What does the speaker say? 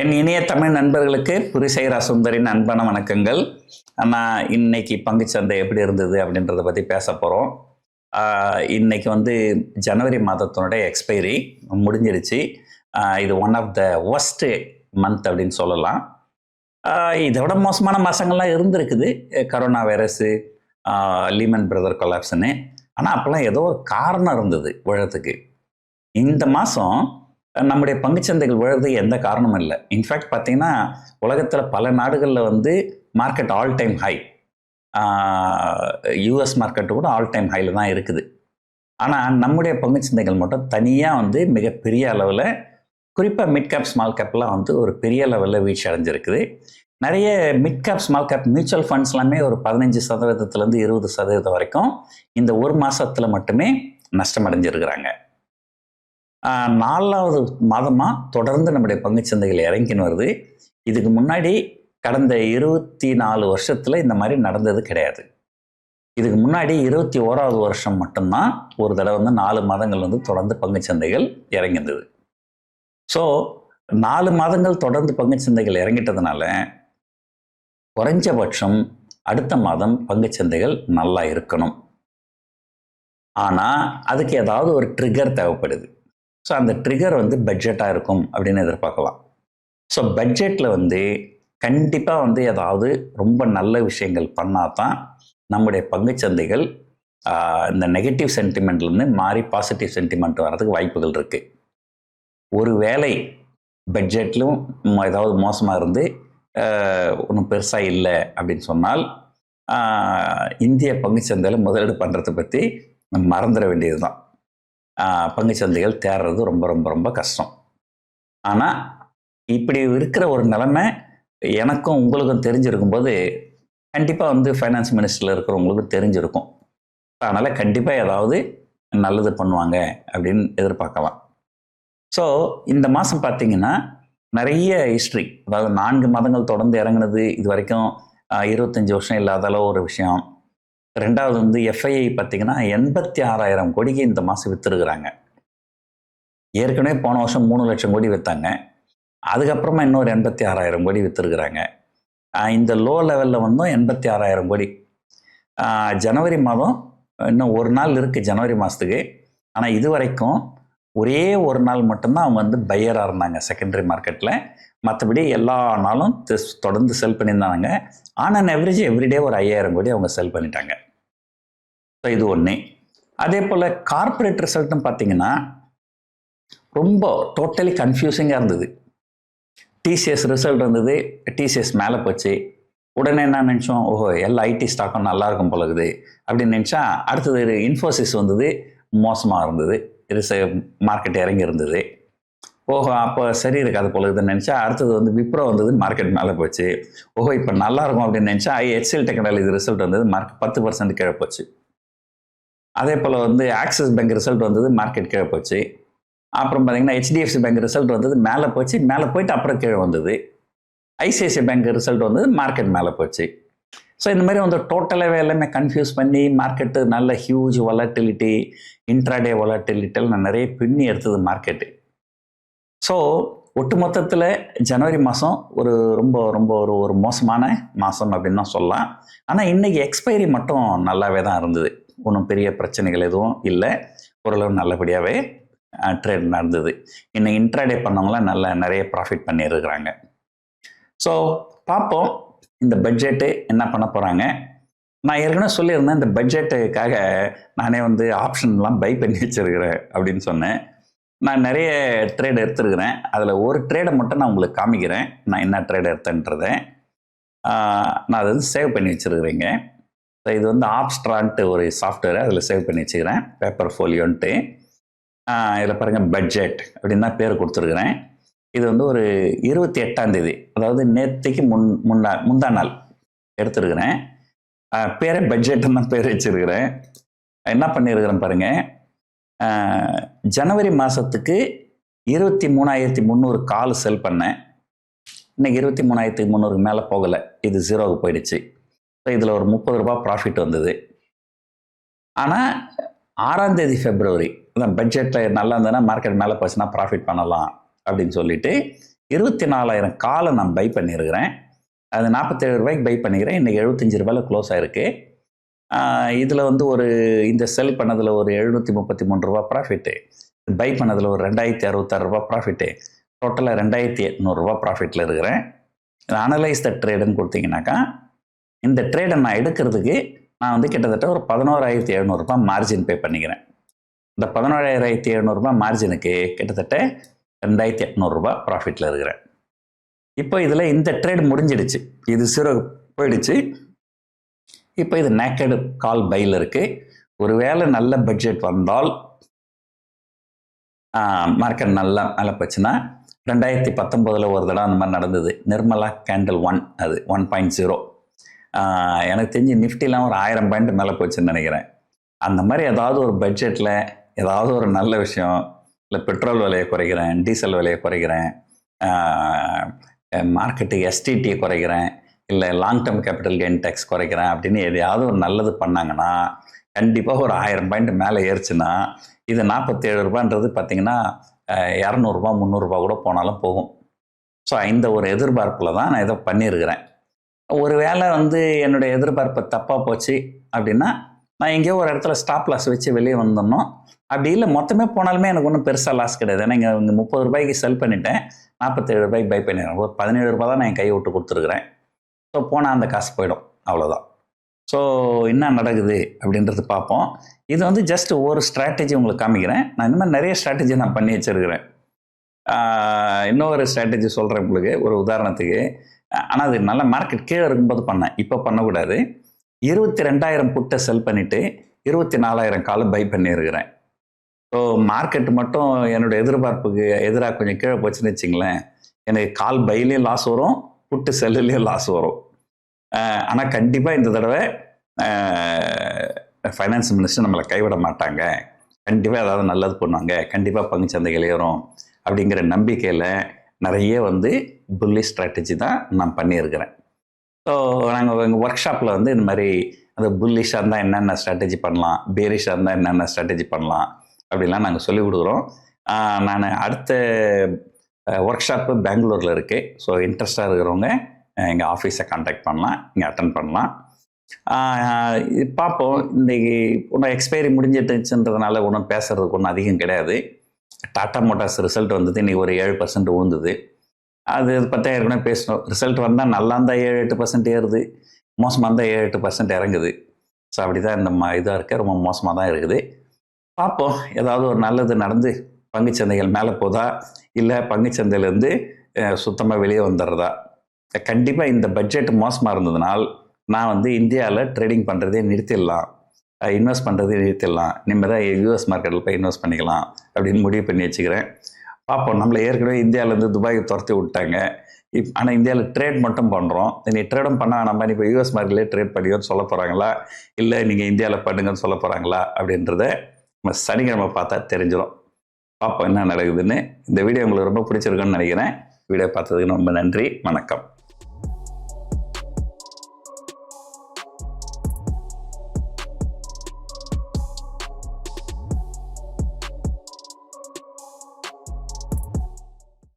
என் இனிய தமிழ் நண்பர்களுக்கு புரிசைரா சுந்தரின் அன்பான வணக்கங்கள். நான் இன்னைக்கு பங்குச்சந்தை எப்படி இருந்தது அப்படின்றத பற்றி பேச போகிறோம். இன்னைக்கு ஜனவரி மாதத்தினுடைய எக்ஸ்பைரி முடிஞ்சிருச்சு. இது one of the worst month அப்படின்னு சொல்லலாம். இதை விட மோசமான மாதங்கள்லாம் இருந்திருக்குது, கரோனா வைரஸு, லீமன் பிரதர் கொலாப்ஸ்ன்னு. ஆனால் அப்போல்லாம் ஏதோ ஒரு காரணம் இருந்தது விழறதுக்கு. இந்த மாதம் நம்முடைய பங்குச்சந்தைகள் விழுறதுக்கு எந்த காரணமும் இல்லை. இன்ஃபேக்ட் பார்த்தீங்கன்னா உலகத்தில் பல நாடுகளில் market all time high, US market கூட ஆல் டைம் ஹையில் தான் இருக்குது. ஆனால் நம்முடைய பங்குச்சந்தைகள் மட்டும் தனியாக மிகப்பெரிய அளவில், குறிப்பாக மிட் கேப் ஸ்மால் கேப்லாம் ஒரு பெரிய லெவலில் வீழ்ச்சி அடைஞ்சிருக்குது. நிறைய mid cap small cap mutual funds எல்லாமே ஒரு 15% 20% வரைக்கும் இந்த ஒரு மாதத்தில் மட்டுமே நஷ்டம் அடைஞ்சிருக்கிறாங்க. 4வது மாதமாக தொடர்ந்து நம்முடைய பங்குச்சந்தைகள் இறங்கின்னு வருது. இதுக்கு முன்னாடி கடந்த 24 வருஷத்தில் இந்த மாதிரி நடந்தது கிடையாது. இதுக்கு முன்னாடி 21வது வருஷம் மட்டும்தான் ஒரு தடவை 4 மாதங்கள் தொடர்ந்து பங்குச்சந்தைகள் இறங்கியிருந்தது. ஸோ 4 மாதங்கள் தொடர்ந்து பங்குச்சந்தைகள் இறங்கிட்டதுனால குறைஞ்சபட்சம் அடுத்த மாதம் பங்குச்சந்தைகள் நல்லா இருக்கணும். ஆனால் அதுக்கு ஏதாவது ஒரு ட்ரிகர் தேவைப்படுது. ஸோ அந்த ட்ரிகர் பட்ஜெட்டாக இருக்கும் அப்படின்னு எதிர்பார்க்கலாம். ஸோ பட்ஜெட்டில் கண்டிப்பாக ஏதாவது ரொம்ப நல்ல விஷயங்கள் பண்ணால் தான் நம்முடைய பங்குச்சந்தைகள் இந்த நெகட்டிவ் சென்டிமெண்ட்லேருந்து மாறி பாசிட்டிவ் சென்டிமெண்ட் வர்றதுக்கு வாய்ப்புகள் இருக்குது. ஒரு வேளை பட்ஜெட்லும் ஏதாவது மோசமாக இருந்து ஒன்றும் பெருசாக இல்லை அப்படின்னு சொன்னால் இந்திய பங்குச்சந்தையில் முதலீடு பண்ணுறதை பற்றி மறந்துட வேண்டியது தான். பங்குச்சந்தைகள் தேடுறது ரொம்ப ரொம்ப ரொம்ப கஷ்டம். ஆனால் இப்படி இருக்கிற ஒரு நிலைமை எனக்கும் உங்களுக்கும் தெரிஞ்சிருக்கும் போது கண்டிப்பாக ஃபைனான்ஸ் மினிஸ்டரில் இருக்கிறவங்களுக்கும் தெரிஞ்சிருக்கும். அதனால் கண்டிப்பாக ஏதாவது நல்லது பண்ணுவாங்க அப்படின்னு எதிர்பார்க்கலாம். ஸோ இந்த மாதம் பார்த்தீங்கன்னா நிறைய ஹிஸ்ட்ரி, அதாவது 4 மாதங்கள் தொடர்ந்து இறங்குனது, இது வரைக்கும் 25 வருஷம் இல்லாத அளவு ஒரு விஷயம். ரெண்டாவது எஃப்ஐஐ பார்த்தீங்கன்னா 86,000 கோடிக்கு இந்த மாதம் விற்றுருக்குறாங்க. ஏற்கனவே போன வருஷம் 3 லட்சம் கோடி விற்றாங்க. அதுக்கப்புறமா இன்னொரு 86,000 கோடி விற்றுருக்குறாங்க. இந்த லோ லெவலில் 86,000 கோடி. ஜனவரி மாதம் இன்னும் ஒரு நாள் இருக்குது ஜனவரி மாதத்துக்கு. ஆனால் இது வரைக்கும் ஒரே ஒரு நாள் மட்டும்தான் அவங்க பையராக இருந்தாங்க செகண்டரி மார்க்கெட்டில். மற்றபடி எல்லா நாளும் தொடர்ந்து செல் பண்ணியிருந்தாங்க. ஆன் அண்ட் ஆவரேஜ் எவ்ரிடே ஒரு 5,000 கோடி அவங்க செல் பண்ணிட்டாங்க. ஸோ இது ஒன்று. அதே போல் கார்பரேட் ரிசல்ட்டும் பார்த்தீங்கன்னா ரொம்ப டோட்டலி கன்ஃபியூசிங்காக இருந்தது. டிசிஎஸ் ரிசல்ட் இருந்தது, டிசிஎஸ் மேலே போச்சு. உடனே என்ன நினச்சோம், ஓஹோ எல்லா ஐடி ஸ்டாக்கும் நல்லா இருக்கும் போலகுது அப்படின்னு நினச்சா, அடுத்தது இன்ஃபோசிஸ் மோசமாக இருந்தது, மார்க்கெட் இறங்கி இருந்தது. ஓஹோ அப்போ சரி இருக்காது போலகுதுன்னு நினச்சா, அடுத்தது விப்ரோ மார்க்கெட் மேலே போச்சு. ஓஹோ இப்போ நல்லா இருக்கும் அப்படின்னு நினச்சா ஹெச்எல் டெக்னாலஜி ரிசல்ட் மார்க்கெட் 10% கீழே போச்சு. அதே போல் ஆக்சிஸ் பேங்க் ரிசல்ட் மார்க்கெட் கீழே போச்சு. அப்புறம் பார்த்தீங்கன்னா ஹெச்டிஎஃப்சி பேங்க் ரிசல்ட் மேலே போச்சு, மேலே போயிட்டு அப்புறம் கீழே வந்தது. ஐசிஐசிஐ பேங்க் ரிசல்ட் மார்க்கெட் மேலே போச்சு. ஸோ இந்த மாதிரி டோட்டலாகவே எல்லாமே கன்ஃபியூஸ் பண்ணி மார்க்கெட்டு நல்ல ஹியூஜ் வொலட்டிலிட்டி, இன்ட்ராடே வொலட்டிலிட்டியில் நிறைய பின்னி எடுத்தது மார்க்கெட்டு. ஸோ ஒட்டு மொத்தத்தில் ஜனவரி மாதம் ஒரு ரொம்ப ரொம்ப ஒரு மோசமான மாதம் அப்படின்னு தான் சொல்லலாம். ஆனால் இன்றைக்கி எக்ஸ்பைரி மட்டும் நல்லாவே தான் இருந்தது. ஒன்றும் பெரிய பிரச்சனைகள் எதுவும் இல்லை, ஓரளவு நல்லபடியாகவே ட்ரேட் நடந்தது. இன்னைக்கு இன்ட்ராடே பண்ணவங்களாம் நிறைய ப்ராஃபிட் பண்ணியிருக்கிறாங்க. ஸோ பார்ப்போம் இந்த பட்ஜெட்டு என்ன பண்ண போகிறாங்க. நான் ஏற்கனவே சொல்லியிருந்தேன், இந்த பட்ஜெட்டுக்காக நானே ஆப்ஷன்லாம் பை பண்ணி வச்சுருக்கிறேன் அப்படின்னு சொன்னேன். நான் நிறைய ட்ரேட் எடுத்துருக்கிறேன். அதில் ஒரு ட்ரேடை மட்டும் நான் உங்களுக்கு காமிக்கிறேன், நான் என்ன ட்ரேட் எடுத்தேன்றதை. நான் அதை சேவ் பண்ணி வச்சுருக்கிறேங்க. ஸோ இது ஆப்ஸ்ட்ரான்ட்டு ஒரு சாஃப்ட்வேர், அதில் சேவ் பண்ணி வச்சுக்கிறேன், பேப்பர் ஃபோலியோன்ட்டு. இதில் பாருங்கள், பட்ஜெட் அப்படின்னு தான் பேர் கொடுத்துருக்குறேன். இது ஒரு 28ஆம் தேதி, அதாவது நேற்றுக்கு முந்தா நாள் எடுத்துருக்கிறேன். பேரே பட்ஜெட்டுன்னு தான் பேர் வச்சுருக்கிறேன். என்ன பண்ணியிருக்கிறேன் பாருங்கள், ஜனவரி மாதத்துக்கு 23,300 கால் செல் பண்ணேன். இன்னைக்கு 23,300 மேலே போகலை, இது 0க்கு போயிடுச்சு. ஸோ இதில் ஒரு 30 ரூபா ப்ராஃபிட் வந்தது. ஆனால் 6ஆம் தேதி பிப்ரவரி, அதான் பட்ஜெட்டில் நல்லா இருந்ததுன்னா மார்க்கெட் மேலே போச்சுன்னா ப்ராஃபிட் பண்ணலாம் அப்படின்னு சொல்லிட்டு 24,000 காலை நான் பை பண்ணியிருக்கிறேன். அது 47 ரூபாய்க்கு பை பண்ணிக்கிறேன். இன்றைக்கி 75 ரூபாயில் க்ளோஸ் ஆகிருக்கு. இதில் வந்து இந்த செல் பண்ணதில் ஒரு 733 ரூபா ப்ராஃபிட்டு, பை பண்ணதில் ஒரு 2066 ரூபா ப்ராஃபிட்டு, டோட்டலாக 2800 ரூபா ப்ராஃபிட்டில் இருக்கிறேன். அனலைஸ் த ட்ரேடுன்னு கொடுத்தீங்கன்னாக்கா, இந்த ட்ரேடை நான் எடுக்கிறதுக்கு நான் வந்து கிட்டத்தட்ட ஒரு 11,700 ரூபா மார்ஜின் பே பண்ணிக்கிறேன். இந்த 11,700 ரூபா மார்ஜினுக்கு கிட்டத்தட்ட 2,800 ரூபா ப்ராஃபிட்டில் இருக்கிறேன். இப்போ இதில் இந்த ட்ரேட் முடிஞ்சிடுச்சு, இது 0 போயிடுச்சு. இப்போ இது நேக்கடு கால் பையில் இருக்குது. ஒருவேளை நல்ல பட்ஜெட் வந்தால், மார்க்கெட் நல்லா மேலே போச்சுன்னா, 2019 ஒரு தடவை அந்த மாதிரி நடந்தது. நிர்மலா கேண்டில் 1, அது 1.0. எனக்கு தெரிஞ்சு நிஃப்டிலாம் ஒரு 1000 பாயிண்ட் மேலே போச்சுன்னு நினைக்கிறேன். அந்த மாதிரி ஏதாவது ஒரு பட்ஜெட்டில் ஏதாவது ஒரு நல்ல விஷயம், இல்லை பெட்ரோல் விலையை குறைக்கிறேன், டீசல் விலையை குறைக்கிறேன், மார்க்கெட்டுக்கு எஸ்டிடியை குறைக்கிறேன், இல்லை long term capital gain tax குறைக்கிறேன் அப்படின்னு எதையாவது ஒரு நல்லது பண்ணாங்கன்னா கண்டிப்பாக ஒரு 1000 பாயிண்ட் மேலே ஏறிச்சுன்னா, இது 47 ரூபான்றது பார்த்தீங்கன்னா 200 ரூபா 300 ரூபா கூட போனாலும் போகும். ஸோ இந்த ஒரு எதிர்பார்ப்பில் தான் நான் இதை பண்ணியிருக்கிறேன். ஒரு வேளை வந்து என்னுடைய எதிர்பார்ப்பு தப்பாக போச்சு அப்படின்னா, நான் எங்கேயோ ஒரு இடத்துல ஸ்டாப் லாஸ் வச்சு வெளியே வந்துடணும். அப்படி இல்லை மொத்தமே போனாலுமே எனக்கு ஒன்றும் பெருசாக லாஸ் கிடையாது. ஏன்னா இங்கே 30 ரூபாய்க்கு செல் பண்ணிவிட்டேன், 47 ரூபாய்க்கு பை பண்ணிடுறேன். ஒரு 17 ரூபா தான் நான் என் கையை விட்டு கொடுத்துருக்குறேன். ஸோ போனால் அந்த காசு போயிடும், அவ்வளோதான். ஸோ என்ன நடக்குது அப்படின்றது பார்ப்போம். இது வந்து ஜஸ்ட் ஒரு ஸ்ட்ராட்டஜி உங்களுக்கு காமிக்கிறேன். நான் இந்த மாதிரி நிறைய ஸ்ட்ராட்டஜி நான் பண்ணி வச்சுருக்கிறேன். இன்னொரு ஸ்ட்ராட்டஜி சொல்கிறேன் உங்களுக்கு, ஒரு உதாரணத்துக்கு. ஆனால் அது நல்ல மார்க்கெட் கீழே இருக்கும்போது பண்ணேன், இப்போ பண்ணக்கூடாது. 22,000 புட்டை செல் பண்ணிவிட்டு 24,000 காலை பை பண்ணியிருக்கிறேன். ஸோ மார்க்கெட் மட்டும் என்னோடய எதிர்பார்ப்புக்கு எதிராக கொஞ்சம் கீழே போச்சுன்னு வச்சிங்களேன், எனக்கு கால் பைலேயும் லாஸ் வரும், புட்டு செல்லுலேயும் லாஸ் வரும். ஆனால் கண்டிப்பாக இந்த தடவை ஃபைனான்ஸ் மினிஸ்டர் நம்மளை கைவிட மாட்டாங்க, கண்டிப்பாக ஏதாவது நல்லது பண்ணுவாங்க, கண்டிப்பாக பங்குச்சந்தைகள் ஏறும் அப்படிங்கிற நம்பிக்கையில் நிறைய வந்து புல்லிஷ் ஸ்ட்ராட்டஜி தான் நான் பண்ணியிருக்கிறேன். ஸோ நாங்கள் எங்கள் ஒர்க் ஷாப்பில் வந்து இந்த மாதிரி அந்த புல்லிஷாக இருந்தால் என்னென்ன ஸ்ட்ராட்டஜி பண்ணலாம், பேரிஷாக இருந்தால் என்னென்ன ஸ்ட்ராட்டஜி பண்ணலாம் அப்படிலாம் நாங்கள் சொல்லிக் கொடுக்குறோம். நான் அடுத்த ஒர்க் ஷாப்பு பெங்களூரில் இருக்குது. ஸோ இன்ட்ரெஸ்டாக இருக்கிறவங்க எங்கள் ஆஃபீஸை கான்டாக்ட் பண்ணலாம், இங்கே அட்டன் பண்ணலாம். பார்ப்போம். இன்றைக்கி ஒன்றும் எக்ஸ்பைரி முடிஞ்சிட்டுச்சுன்றதுனால ஒன்றும் பேசுகிறதுக்கு ஒன்றும் அதிகம் கிடையாது. டாடா மோட்டார்ஸ் ரிசல்ட் வந்தது, இன்றைக்கி ஒரு 7% விழுந்தது. அது பற்றி ஏற்கனவே பேசணும். ரிசல்ட் வந்தால் நல்லா இருந்தால் 7-8% ஏறுது, மோசமாக இருந்தால் 7-8% இறங்குது. ஸோ அப்படி தான் இந்த இதாக இருக்க, ரொம்ப மோசமாக தான் இருக்குது. பார்ப்போம், ஏதாவது ஒரு நல்லது நடந்து பங்குச்சந்தைகள் மேலே போதா, இல்லை பங்குச்சந்தையிலேருந்து சுத்தமாக வெளியே வந்துடுறதா. கண்டிப்பாக இந்த பட்ஜெட் மோசமாக இருந்ததுனால் நான் வந்து இந்தியாவில் ட்ரேடிங் பண்ணுறதே நிறுத்திடலாம், இன்வெஸ்ட் பண்ணுறதே நிறுத்திடலாம், இனிமேல் தான் யூஎஸ் மார்க்கெட்டில் போய் இன்வெஸ்ட் பண்ணிக்கலாம் அப்படின்னு முடிவு பண்ணி வச்சுக்கிறேன். பார்ப்போம். நம்மளை ஏற்கனவே இந்தியாவிலேருந்து துபாய்க்கு துரத்தி விட்டாங்க. ஆனால் இந்தியாவில் ட்ரேட் மட்டும் பண்ணுறோம். நீ ட்ரேடும் பண்ண வேணாமா, நீ இப்போ யூஎஸ் மார்க்கெட்லேயே ட்ரேட் பண்ணியோன்னு சொல்ல போகிறாங்களா, இல்லை நீங்கள் இந்தியாவில் பண்ணுங்கன்னு சொல்ல போகிறாங்களா அப்படின்றத நம்ம சனிக்கிழமை பார்த்தா தெரிஞ்சிடும். பார்ப்போம் என்ன நடக்குதுன்னு. இந்த வீடியோ உங்களுக்கு ரொம்ப பிடிச்சிருக்குன்னு நினைக்கிறேன். வீடியோ பார்த்ததுக்கு ரொம்ப நன்றி. வணக்கம்.